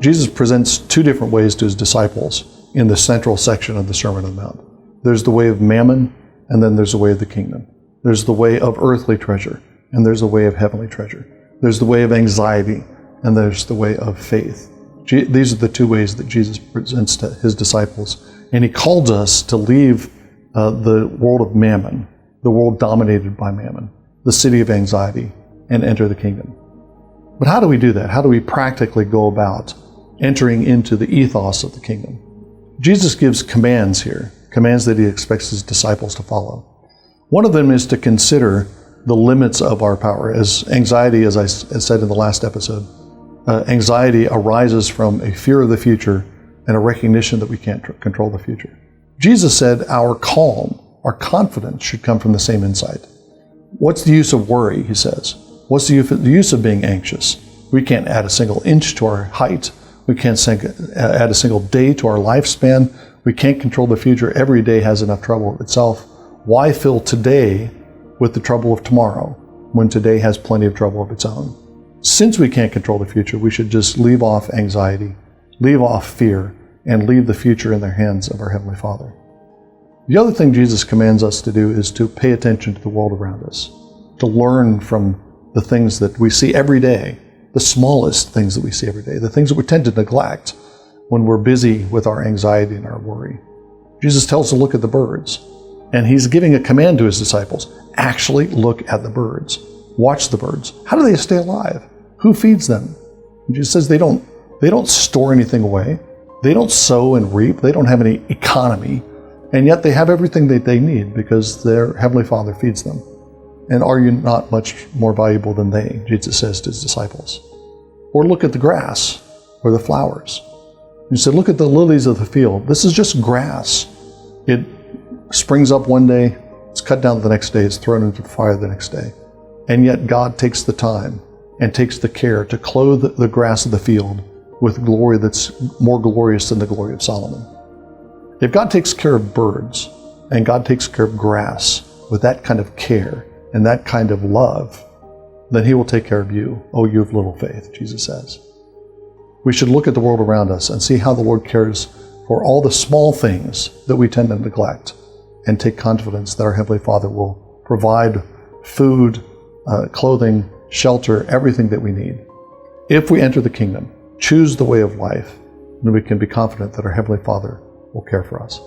Jesus presents two different ways to his disciples in the central section of the Sermon on the Mount. There's the way of mammon, and then there's the way of the kingdom. There's the way of earthly treasure, and there's the way of heavenly treasure. There's the way of anxiety, and there's the way of faith. These are the two ways that Jesus presents to his disciples. And he calls us to leave the world of mammon, the world dominated by mammon, the city of anxiety, and enter the kingdom. But how do we do that? How do we practically go about entering into the ethos of the kingdom? Jesus gives commands here, commands that he expects his disciples to follow. One of them is to consider the limits of our power. As anxiety, as I said in the last episode, anxiety arises from a fear of the future and a recognition that we can't control the future. Jesus said our calm, our confidence should come from the same insight. What's the use of worry, he says? What's the use of being anxious? We can't add a single inch to our height. We can't add a single day to our lifespan. We can't control the future. Every day has enough trouble itself. Why fill today with the trouble of tomorrow when today has plenty of trouble of its own? Since we can't control the future, we should just leave off anxiety, leave off fear, and leave the future in the hands of our Heavenly Father. The other thing Jesus commands us to do is to pay attention to the world around us, to learn from the things that we see every day, the smallest things that we see every day, the things that we tend to neglect when we're busy with our anxiety and our worry. Jesus tells us to look at the birds, and he's giving a command to his disciples. Actually look at the birds. Watch the birds. How do they stay alive? Who feeds them? And Jesus says they don't store anything away. They don't sow and reap. They don't have any economy. And yet they have everything that they need because their Heavenly Father feeds them. And are you not much more valuable than they? Jesus says to his disciples. Or look at the grass or the flowers. He said, look at the lilies of the field. This is just grass. It springs up one day, it's cut down the next day, it's thrown into the fire the next day. And yet God takes the time and takes the care to clothe the grass of the field with glory that's more glorious than the glory of Solomon. If God takes care of birds and God takes care of grass with that kind of care and that kind of love, then he will take care of you, oh, you of little faith, Jesus says. We should look at the world around us and see how the Lord cares for all the small things that we tend to neglect, and take confidence that our Heavenly Father will provide food, clothing, shelter, everything that we need. If we enter the kingdom, choose the way of life, then we can be confident that our Heavenly Father will care for us.